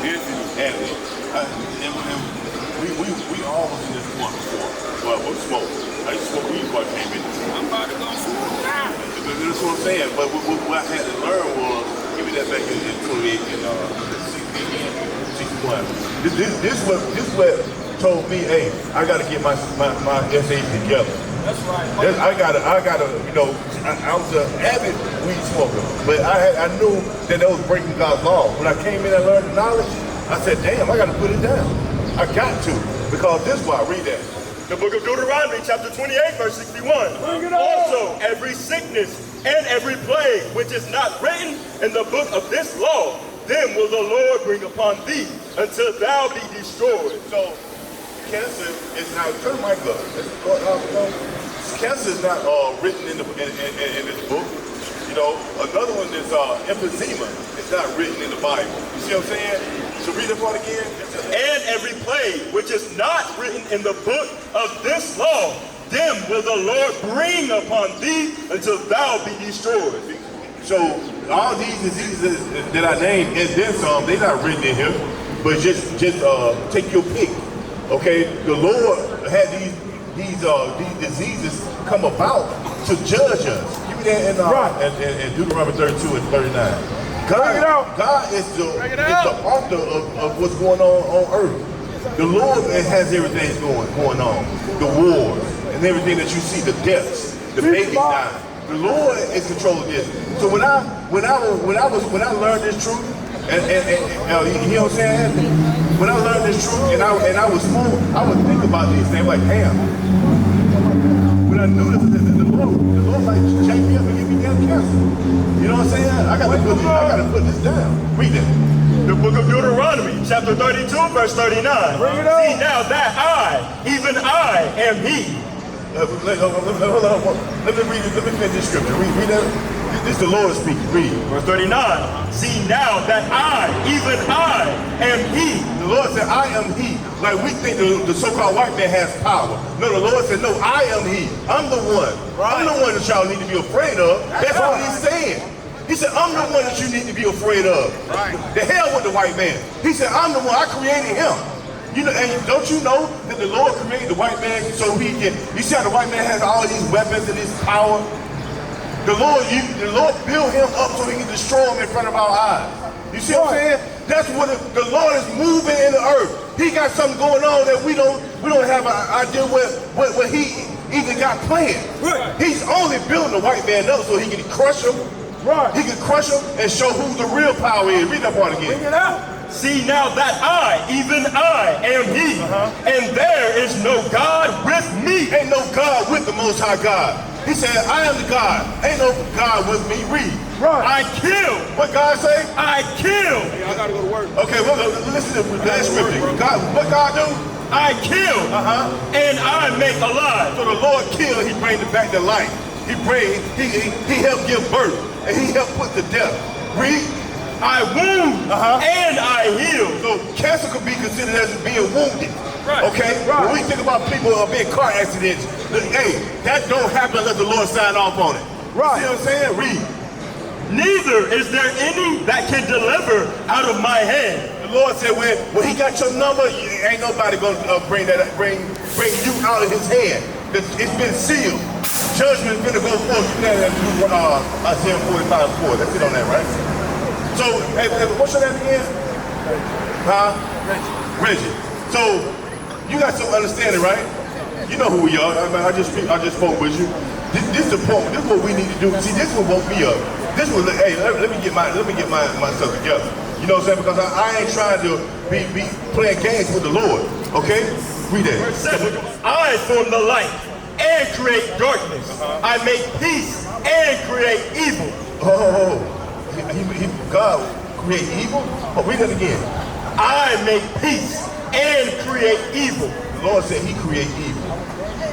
And we all was in this one before. Well, we smoke. I used to smoke weed before I came in. I'm about to go smoke now. That's what I'm saying. But what I had to learn was, give me that back in 28 and 61. This what told me, hey, I got to get my SAs together. That's right. I gotta, you know, I was an avid weed smoker, but I knew that was breaking God's law. When I came in and learned the knowledge, I said, damn, I gotta put it down. I got to, because this is why I read that. The book of Deuteronomy, chapter 28, verse 61. Also, every sickness and every plague which is not written in the book of this law, them will the Lord bring upon thee until thou be destroyed. So, cancer is not, turn my gut. Cancer is not written in this book. You know, another one is emphysema. It's not written in the Bible. You see what I'm saying? So read that part again. And every plague which is not written in the book of this law, them will the Lord bring upon thee until thou be destroyed. So all these diseases that I named, and then some, they're not written in here, but just take your pick. Okay, the Lord had these diseases come about to judge us. Give me that in Deuteronomy 32 and 39. God is the author of what's going on earth. The Lord has everything going on. The wars and everything that you see, the deaths, the babies dying. The Lord is controlling this. So when I learned this truth, and you know what I'm saying? When I learned this truth and I was small, I would think about these things like, damn. When I knew this, the Lord like, check me up and give me damn cancer. You know what I'm saying? I gotta put this down. Read it. The book of Deuteronomy, chapter 32, verse 39. See now that I, even I, am he. Hold on. Let me read it. Let me finish this scripture. Read that. This is the Lord speaking. Read. Verse 39. See now that I, even I, am he. The Lord said, I am he. Like we think the so-called white man has power. No, the Lord said, no, I am he. I'm the one. Right. I'm the one that y'all need to be afraid of. That's all he's saying. He said, I'm the one that you need to be afraid of. Right. The hell with the white man. He said, I'm the one. I created him. You know, and don't you know that the Lord created the white man so he can, you see how the white man has all these weapons and his power? The Lord built him up so he can destroy him in front of our eyes. You see what I'm saying? That's what the Lord is moving in the earth. He got something going on that we don't have an idea what he even got planned. Right. He's only building the white man up so he can crush him. Right. He can crush him and show who the real power is. Read that part again. Bring it out. See now that I, even I, am he, and there is no God with me. Ain't no God with the Most High God. He said, I am the God. Ain't no God with me. Read. Right. I kill. What God say? I kill. Hey, I gotta go to work. Okay, well, listen to that scripture. God, what God do? I kill. And I make alive. So the Lord kill, he bring it back to life. He helped give birth, and he helped put to death. Read. I wound and I heal. So cancer could be considered as being wounded. Right. Okay? Right. When we think about people being car accidents, hey, that don't happen unless the Lord sign off on it. Right. See what I'm saying? Read. Neither is there any that can deliver out of my hand. The Lord said, when he got your number, ain't nobody gonna bring you out of his hand. It's been sealed. Judgment's gonna go forth. Isaiah 45:4. That's it on that, right? So, hey, what's your name again? Reggie. So, you got some understanding, right? You know who we are. I just spoke with you. This is the point. This is what we need to do. See, this will woke me up. This was, hey, let me get myself together. You know what I'm saying? Because I ain't trying to be playing games with the Lord. Okay? Read that. Verse 7. I form the light and create darkness. I make peace and create evil. God create evil? Oh, read that again. I make peace and create evil. The Lord said he create evil.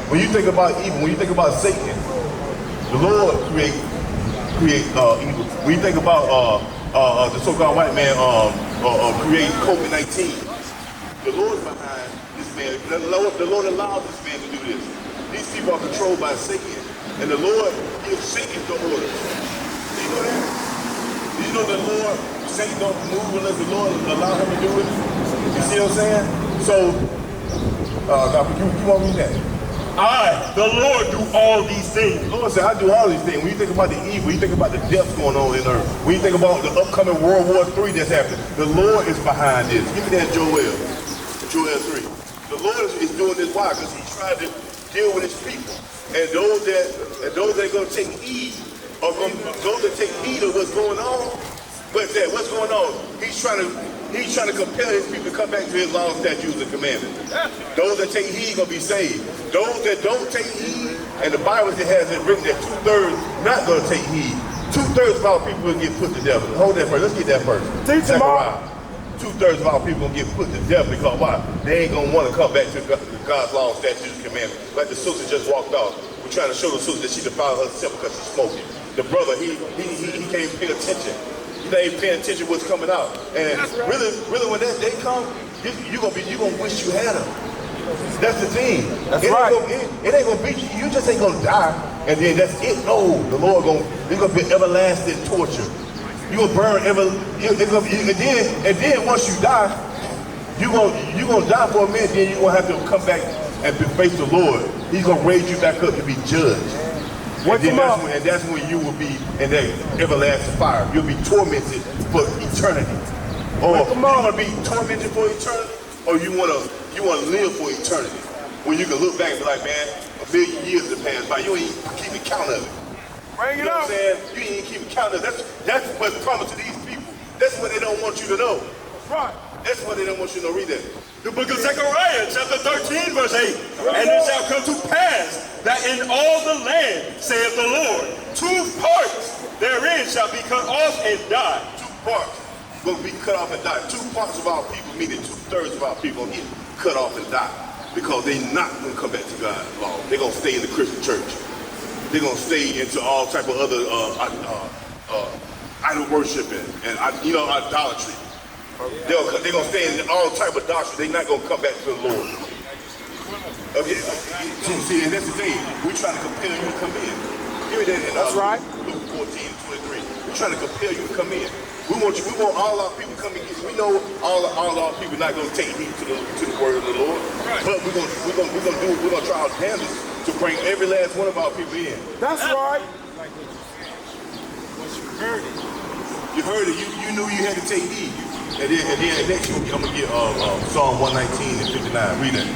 When you think about evil, when you think about Satan, the Lord create evil. When you think about the so-called white man create COVID-19, the Lord's behind this man. The Lord allowed this man to do this. These people are controlled by Satan, and the Lord gives Satan the orders. Do you know that? You know the Lord Satan don't move unless the Lord allow him to do it. You see what I'm saying? So, now you want me that? I, the Lord, do all these things. The Lord said, I do all these things. When you think about the evil, you think about the death going on in earth. When you think about the upcoming World War III that's happening, the Lord is behind this. Give me that Joel 3. The Lord is doing this. Why? Because he's trying to deal with his people. And those that are going to take heed, those that take heed of what's going on, what's going on? He's trying to compel his people to come back to his laws, statutes, and commandments. Those that take heed are going to be saved. Those that don't take heed, and the Bible has it written that 2/3 not going to take heed. 2/3 of our people will get put to death. Hold that first. Let's get that first. Teach them all. 2/3 of our people going to get put to death because why? They ain't going to want to come back to God's law, statutes, and commandments. Like the sister just walked off. We're trying to show the sister that she defiled herself because she's smoking. The brother, he can't pay attention. You ain't paying attention to what's coming out. And really when that day come, you're gonna wish you had them. That's the thing. That's it right. It ain't gonna be you just ain't gonna die and then that's it. No, the Lord it's gonna be everlasting torture. You gonna burn and then once you die, you gonna die for a minute, then you're gonna have to come back and face the Lord. He's gonna raise you back up to be judged. And that's when you will be in that everlasting fire. You'll be tormented for eternity. Or you want to be tormented for eternity, or you want to live for eternity, where you can look back and be like, man, 1,000,000 years have passed by. You ain't even keeping count of it. Bring it You know what I'm up. saying? You ain't even keeping count of it. That's what's promised to these people. That's what they don't want you to know. Right. That's what they don't want you to know. Read that. The book of Zechariah, chapter 13, verse 8. And it shall come to pass that in all the land, saith the Lord, 2 parts therein shall be cut off and die. 2 parts going to be cut off and die. 2 parts of our people, meaning 2/3 of our people, get cut off and die because they're not going to come back to God's law. They're going to stay in the Christian church. They're going to stay into all type of other idol worshiping and idolatry. They're going to stay in all type of doctrine. They're not going to come back to the Lord. Okay. See, and that's the thing. We're trying to compel you to come in. Give me that in That's right. Luke 14:23. We're trying to compel you to come in. We want all our people to come in. We know all our people not going to take heed to the word of the Lord. Right. But we're going to try our damnedest to bring every last one of our people in. That's right. You heard it. You knew you had to take heed. And then next I'm going to get Psalm 119 and 59. Read it.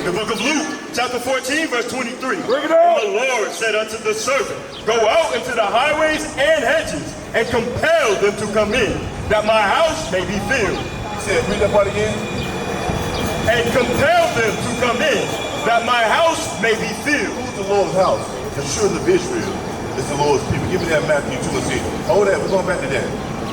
The book of Luke, chapter 14, verse 23. Bring it up. And the Lord said unto the servant, go out into the highways and hedges, and compel them to come in, that my house may be filled. He said, read that part again. And compel them to come in, that my house may be filled. Who's the Lord's house? The children of Israel is the Lord's people. Give me that Matthew 2 and 6. Hold that, we're going back to that.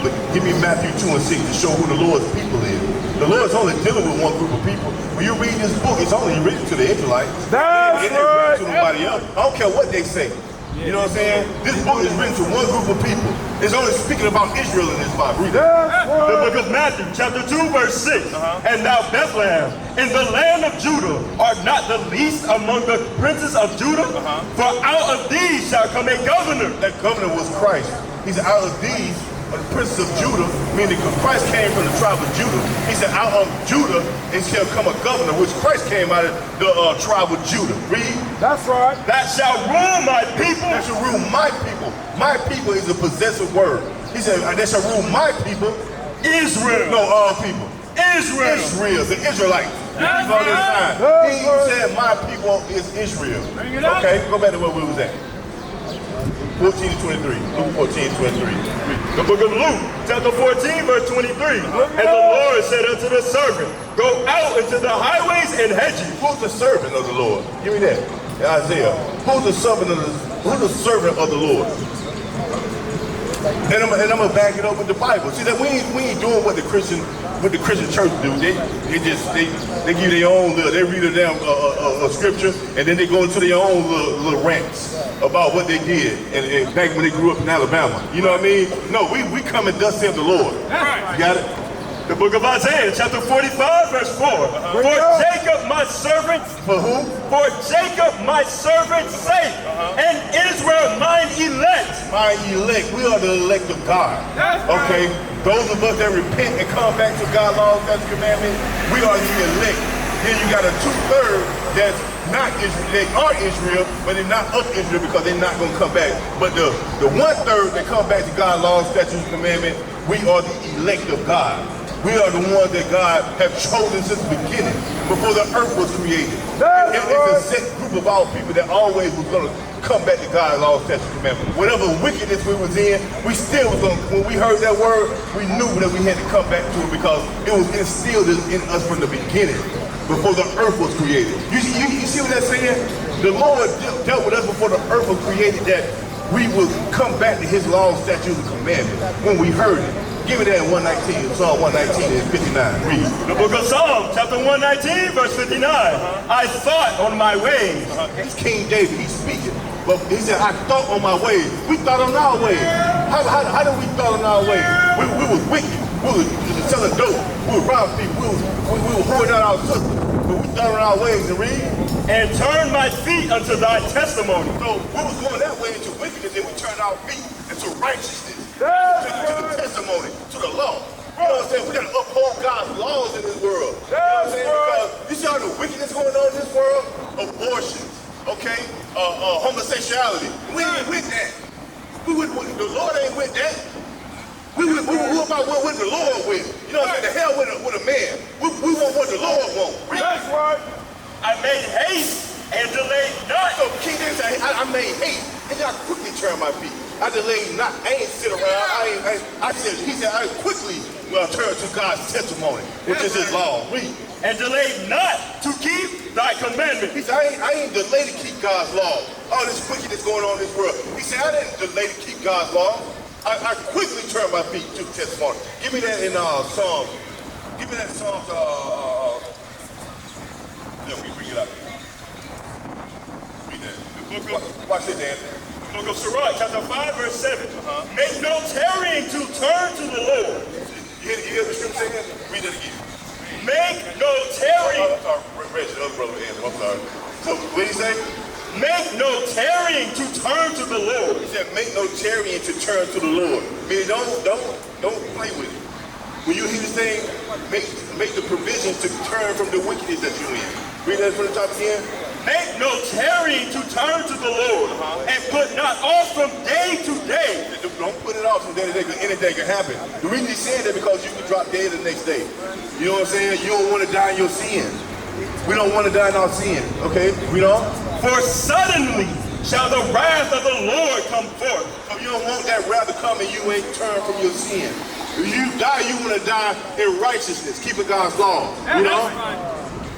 But give me Matthew 2 and 6 to show who the Lord's people is. The Lord's only dealing with one group of people. When you read this book, it's only written to the Israelites. That's it ain't right. written to nobody else. I don't care what they say. You know what I'm saying? This book is written to one group of people. It's only speaking about Israel in this Bible. Read that. The book of Matthew, chapter 2, verse 6. And thou, Bethlehem, in the land of Judah, art not the least among the princes of Judah? For out of these shall come a governor. That governor was Christ. He said, out of these are the princes of Judah, meaning Christ came from the tribe of Judah. He said, out of Judah it shall come a governor, which Christ came out of the tribe of Judah. Read. That's right. That shall rule my people. That shall rule my people. My people is a possessive word. He said, that shall rule my people. Israel. No, all people. Israel. Israel, the Israelites. That's On this right. time. He said, my people is Israel. Okay, go back to where we was at. 14 to 23. Luke 14 to 23. The book of Luke, chapter 14, verse 23. And the Lord said unto the servant, go out into the highways and hedges. Who's the servant of the Lord? Give me that. Isaiah. Who's the servant of the Lord? And I'm gonna back it up with the Bible. See that we ain't doing what the Christian church do. They give you their own little. They read a damn scripture and then they go into their own little rants about what they did and back when they grew up in Alabama. You know what I mean? No, we come and thus saith the Lord. You got it? The book of Isaiah, chapter 45, verse 4. For Jacob my servant. For who? For Jacob my servant's sake, and Israel mine elect. Mine elect. We are the elect of God. Okay? Those of us that repent and come back to God's laws, statutes, commandments, we are the elect. Then you got a 2/3 that's not Israel. They are Israel, but they're not of Israel because they're not going to come back. But the 1/3 that come back to God's laws, statutes, commandments, we are the elect of God. We are the ones that God have chosen since the beginning, before the earth was created. It's a set group of all people that always was going to come back to God's laws, statutes, commandments. Whatever wickedness we was in, we still was going to, when we heard that word, we knew that we had to come back to it because it was instilled in us from the beginning, before the earth was created. You see what that's saying? The Lord dealt with us before the earth was created, that we would come back to his laws, statutes, and commandments when we heard it. Give me that in 119, Psalm 119 and 59. Read. The book of Psalms, chapter 119, verse 59. I thought on my ways. It's King David, he's speaking. But he said, I thought on my ways. We thought on our ways. How did we thought on our ways? We was wicked. We was selling dope. We was robbing people. We were hoarding out our sisters. But we thought on our ways and read. And turned my feet unto thy testimony. So we was going that way into wickedness, and we turned our feet into righteousness. To the testimony, to the law. You know what I'm saying? We gotta uphold God's laws in this world. You know what I'm saying? Because you see all the wickedness going on in this world? Abortions, okay? Homosexuality. We ain't with that. The Lord ain't with that. We about what the Lord with. You know what I'm saying? The hell with a man. We want what the Lord wants. That's right. I made haste and delayed not. So King David said, I made haste, and I quickly turned my feet. I delayed not. I ain't sit around. He said, I quickly turn to God's testimony, which is his law. Read. And delayed not to keep thy commandments. He said, I ain't delayed to keep God's law. All this wickedness going on in this world. He said, I didn't delay to keep God's law. I quickly turned my feet to the testimony. Give me that in Psalms. Give me that in Psalms. Let me bring it up. Read that. Watch it, Dan. Book of Sirach, chapter 5, verse 7. Make no tarrying to turn to the Lord. You hear the scripture saying? Read it again. Make no tarrying. I'm sorry, Reggie, the other brother, I'm sorry. So, what did he say? Make no tarrying to turn to the Lord. He said, make no tarrying to turn to the Lord. Meaning, don't play with it. When you hear this thing, make the provisions to turn from the wickedness that you're in. Read that from the top again. Make no tarrying to turn to the Lord, and put not off from day to day. Don't put it off from day to day, because anything can happen. The reason he's saying that because you can drop dead the next day. You know what I'm saying? You don't want to die in your sin. We don't want to die in our sin. Okay? Read on. For suddenly shall the wrath of the Lord come forth. So you don't want that wrath to come and you ain't turned from your sin. If you die, you want to die in righteousness, keeping God's law. You know?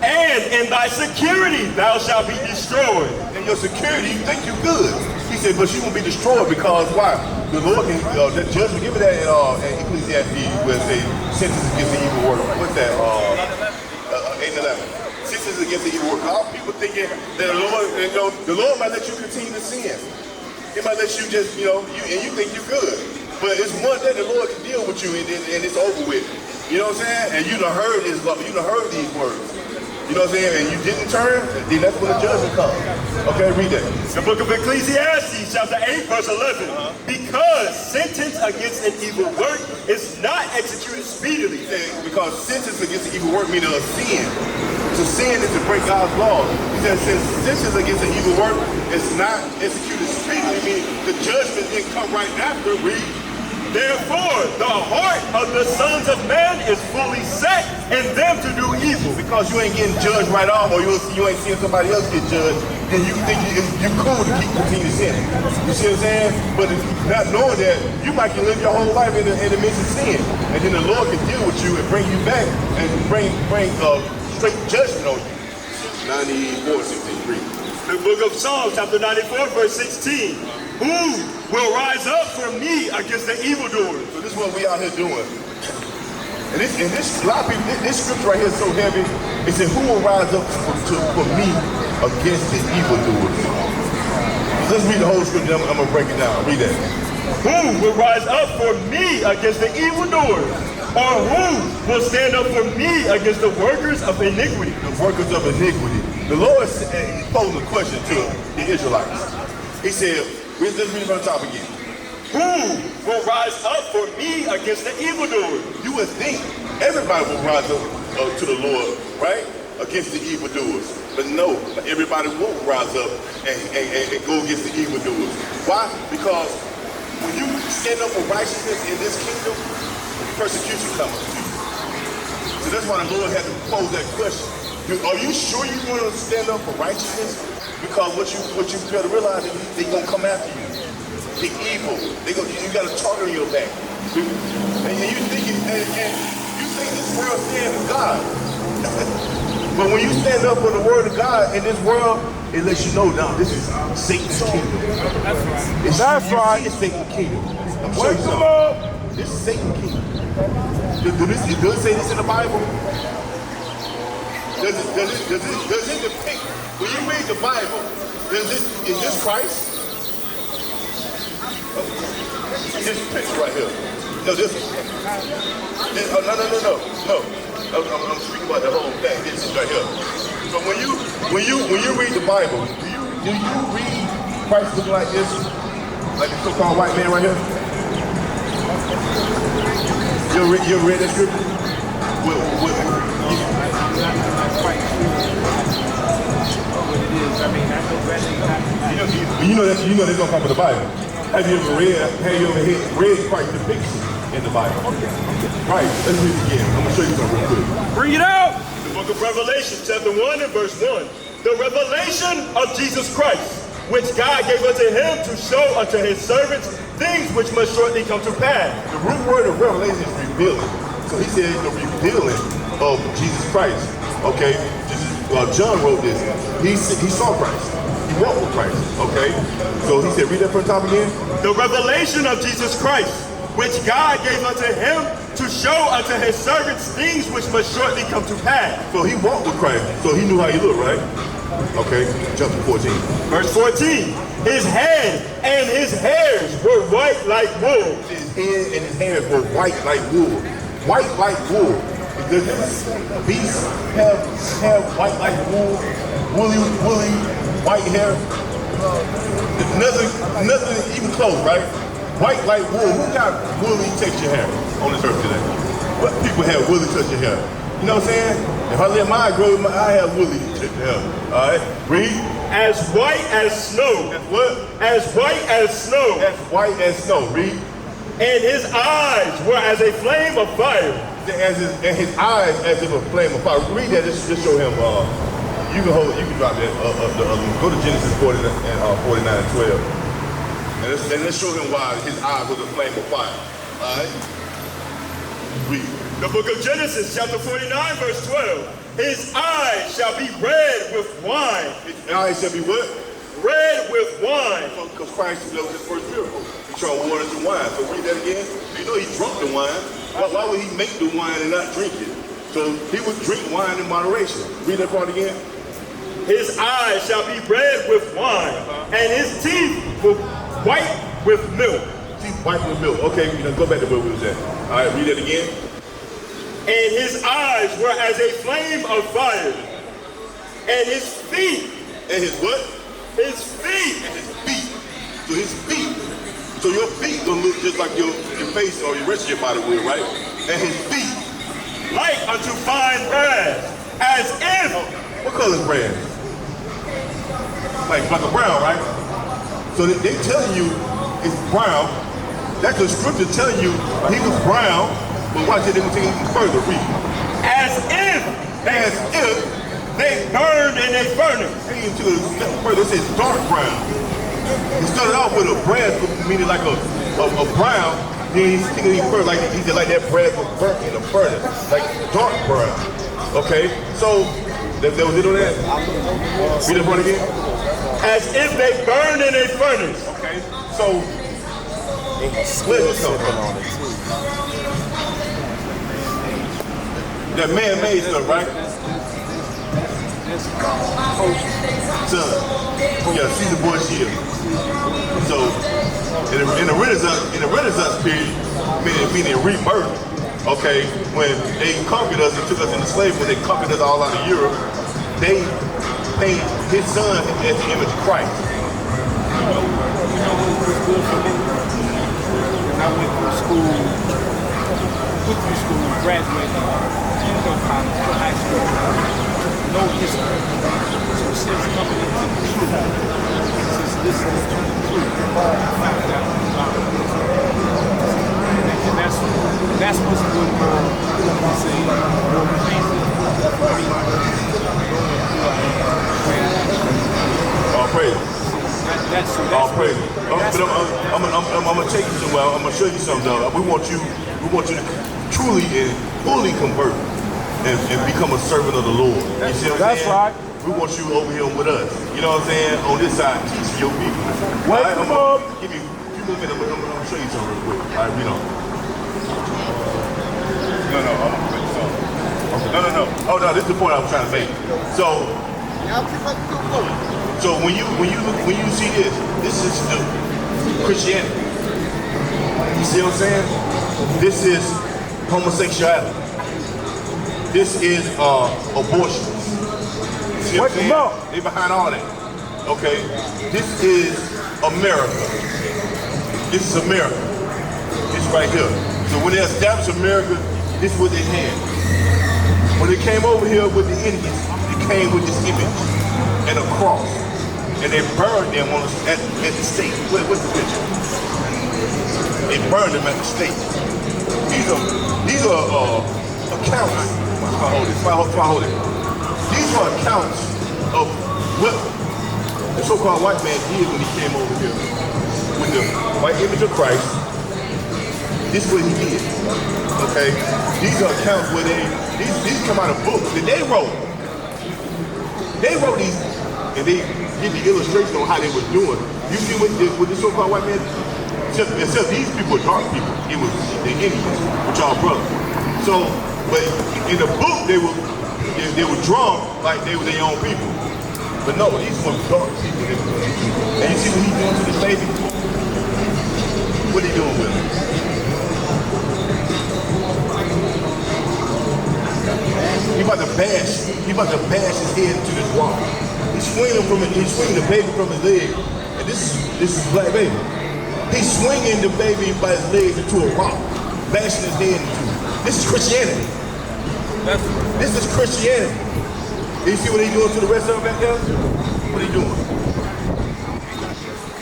And in thy security thou shalt be destroyed. In your security, you think you're good. He said, but you won't be destroyed because why? The Lord can, the judgment, give me that in Ecclesiastes, where it says, sentence against the evil work. What's that? 8 and 11. Sentence against the evil work. All people thinking that the Lord might let you continue to sin. He might let you just, you think you're good. But it's one day the Lord can deal with you and it's over with. You know what I'm saying? And you done heard this love, you done heard these words. You know what I'm saying? And you didn't turn, then that's when the judgment comes. Okay, read that. The book of Ecclesiastes, chapter 8, verse 11. Because sentence against an evil work is not executed speedily. Because sentence against an evil work means a sin. To sin is to break God's laws. He said, since sentence against an evil work is not executed speedily, meaning the judgment didn't come right after. Read. Therefore, the heart of the sons of man is fully set in them to do evil. Because you ain't getting judged right off, or you ain't seeing somebody else get judged, then you think you're cool to keep continuing sinning. You see what I'm saying? But if not knowing that, you might can live your whole life in the midst of sin. And then the Lord can deal with you and bring you back and bring straight judgment on you. 94:16. Read. The book of Psalms, chapter 94, verse 16. Who will rise up for me against the evildoers? So this is what we out here doing. And this a lot of people, this scripture right here is so heavy. It said, who will rise up for me against the evildoers? Let's read the whole scripture. I'm going to break it down. Read that. Who will rise up for me against the evildoers? Or who will stand up for me against the workers of iniquity? The workers of iniquity. The Lord posed a question to the Israelites. He said, let's read from the top again. Who will rise up for me against the evildoer? You would think everybody will rise up to the Lord, right? Against the evildoers. But no, everybody won't rise up and go against the evildoers. Why? Because when you stand up for righteousness in this kingdom, persecution comes to you. So that's why the Lord had to pose that question. Are you sure you want to stand up for righteousness? Because what you got to realize is they're going to come after you. The evil. You got a target on your back. And you think this world stands with God. But when you stand up for the word of God in this world, it lets you know now this is Satan's kingdom. That's right. It's Satan's kingdom. I'm sure you know. This is Satan's kingdom. Does it say this in the Bible? Does it depict, when you read the Bible, is this Christ? This picture right here. No, this no. I'm speaking about the whole thing. This is right here. So when you read the Bible, do you read Christ looking like this? Like the so-called white man right here? You read that scripture? You know that's gonna come from the Bible. Have you ever read Christ's depiction in the Bible? Right, let's read it again. I'm gonna show you something real quick. Bring it out. The book of Revelation, chapter 1 and verse 1. The revelation of Jesus Christ, which God gave unto him to show unto his servants things which must shortly come to pass. The root word of revelation is revealing. So he said the revealing of Jesus Christ. Okay, John wrote this. He saw Christ. He walked with Christ. Okay, so he said, read that from the top again. The revelation of Jesus Christ, which God gave unto him to show unto his servants things which must shortly come to pass. So he walked with Christ. So he knew how he looked, right? Okay, jump to 14. Verse 14. His head and his hairs were white like wool. His head and his hairs were white like wool. White like wool. Does this beast have white like wool? Woolly white hair? Nothing even close, right? White like wool. Who got woolly texture hair on this earth today? What people have woolly texture hair? You know what I'm saying? If I let mine grow, I have woolly texture hair. All right, read. As white as snow. As what? As white as snow. As white as snow. Read. And his eyes were as a flame of fire. And his eyes as if a flame of fire. Read that. Just show him. You can drop that. Go to Genesis 49 and 12. And let's show him why his eyes was a flame of fire. All right. Read. The book of Genesis, chapter 49, verse 12. His eyes shall be red with wine. His eyes shall be what? Red with wine. Because Christ was his first miracle. He turned water into wine. So read that again. You know he drunk the wine. Why would he make the wine and not drink it? So he would drink wine in moderation. Read that part again. His eyes shall be red with wine, and his teeth were white with milk. Teeth white with milk. Okay, go back to where we was at. All right, read that again. And his eyes were as a flame of fire. And his feet. And his what? His feet. And his feet. So his feet. So your feet gonna look just like your face or your rest of your body will, right? And his feet. Like unto fine brass. As if. What color is brass? Like a brown, right? So they telling you it's brown. That's the scripture telling you he was brown. But watch it, they're going to take it even further. Read. As if they burned in a furnace. Take it to a step further. It says dark brown. He started off with a brass, meaning like a brown. Then he's taking it even further, like he said, like that brass was burnt in a furnace, like dark brown. Okay, so that was it on that. Read that part again. As if they burned in a furnace. Okay, so where did this come from? That man-made stuff, right? Son. Yeah, Caesar born shield. So in the Renaissance period, meaning rebirth, okay, when they conquered us and took us into slavery, when they conquered us all out of Europe, they painted his son as the image of Christ. I went through school, graduated, go college, go high school, no history. So since coming into the truth, since listening to the truth, I found out about this. And that's what's good for, say, more crazy for me. All praise. That's all praise. I'm gonna take you somewhere. I'm gonna show you something. We want you to truly and fully convert and become a servant of the Lord. You see what I'm saying? That's right. We want you over here with us. You know what I'm saying? On this side, teaching your people. Wait, come on. Give me a few more minutes. I'm gonna show you something real quick. All right, read on. No, I'm gonna put this on. No. Oh no, this is the point I was trying to make. So when you see this is the Christianity. You see what I'm saying? This is homosexuality. This is abortion. See what I'm saying? They behind all that. Okay? This is America. This is America. This right here. So when they established America, this is what they had. When they came over here with the Indians, they came with this image and a cross. And they burned them at the stake. What's the picture? They burned them at the stake. These are accounts. If I hold it. These are accounts of what the so-called white man did when he came over here with the white image of Christ. This is what he did. Okay? These are accounts where these come out of books that they wrote. They wrote these and they give the illustration on how they were doing. You see what the so-called white man did? Except these people are dark people. It was the Indians, which are brothers. So, but in the book they were drawn like they were their own people. But no, these were dark people. And you see what he's doing to this baby? What are he doing with him? He about to bash his head into this wall. He's swinging the baby from his leg. And this is black baby. He's swinging the baby by his legs into a rock, bashing his head into it. This is Christianity. This is Christianity. You see what he's doing to the rest of them back there? What are he doing?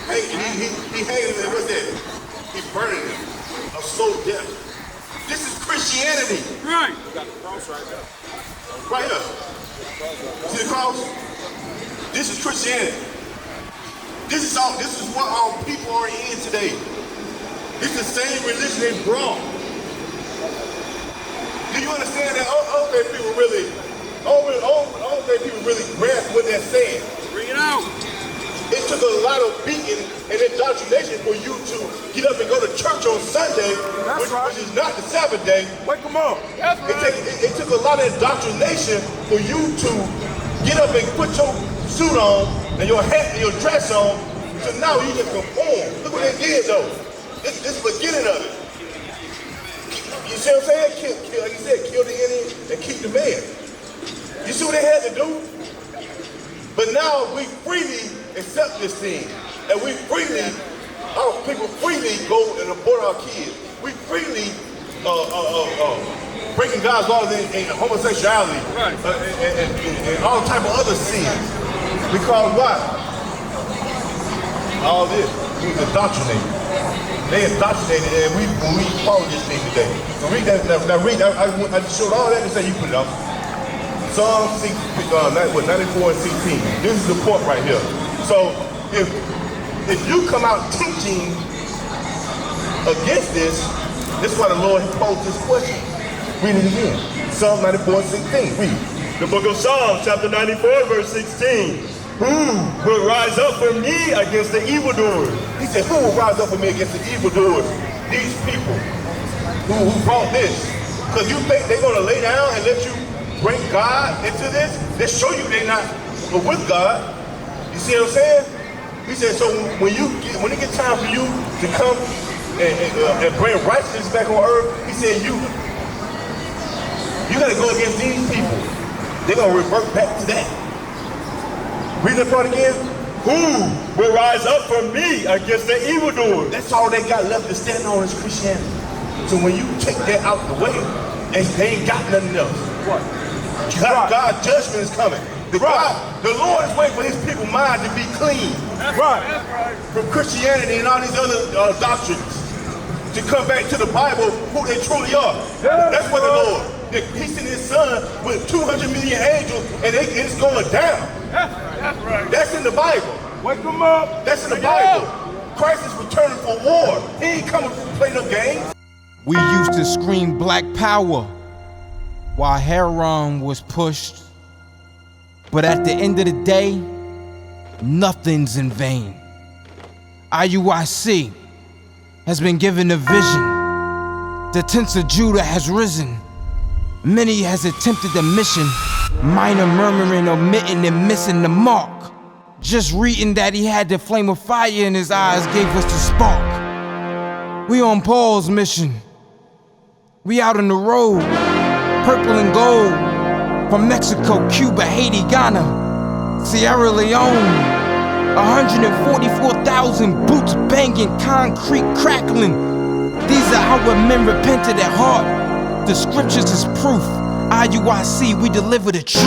Hey, he hanging him. What's that? He's burning him. A slow death. This is Christianity. Right. You got the cross right there. Right here. See the cross? This is Christianity. This is what our people are in today. It's the same religion they brought. Do you understand that? I don't think people really grasp what they're saying. Bring it out. It took a lot of beating and indoctrination for you to get up and go to church on Sunday, which is not the Sabbath day. Wake them up. It took a lot of indoctrination for you to get up and put your suit on and your hat and your dress on. So now you just conform. Look what they did though. This is the beginning of it. You see what I'm saying? Like you said, kill the enemy and keep the man. You see what they had to do? But now we freely accept this thing. And we freely, our people freely go and abort our kids. We freely breaking God's laws and homosexuality and all type of other sins. Because what? All this, we was indoctrinated. They indoctrinated and we follow this thing today. So read that, now read, I showed all that and say you put it up. Psalm 94 and 16. This is the point right here. So if you come out teaching against this is why the Lord posed this question. Read it again. Psalm 94 and 16. Read. The book of Psalms, chapter 94, verse 16. Who will rise up for me against the evildoers? He said, who will rise up for me against the evildoers? These people who brought this. Because you think they're going to lay down and let you bring God into this? They show you they're not with God. You see what I'm saying? He said, so when it gets time for you to come and bring righteousness back on earth, he said, you got to go against these people. They're going to revert back to that. Read that part again. Who will rise up for me against the evildoers? That's all they got left to stand on is Christianity. So when you take that out the way, and they ain't got nothing else. What? God's judgment is coming. The Lord is waiting for his people's mind to be clean. From Christianity and all these other doctrines. To come back to the Bible, who they truly are. That's what the Lord. He sent his son with 200 million angels, and it's going down. That's in the Bible. Wake them up. That's in the Bible. Christ is returning for war. He ain't coming to play no games. We used to scream black power while heroin was pushed. But at the end of the day, nothing's in vain. IUIC has been given a vision. The tents of Judah has risen. Many has attempted the mission, minor murmuring, omitting, and missing the mark. Just reading that he had the flame of fire in his eyes gave us the spark. We on Paul's mission. We out on the road, purple and gold, from Mexico, Cuba, Haiti, Ghana, Sierra Leone. 144,000 boots banging, concrete crackling. These are our men repented at heart. The scriptures is proof. IUIC, we deliver the truth.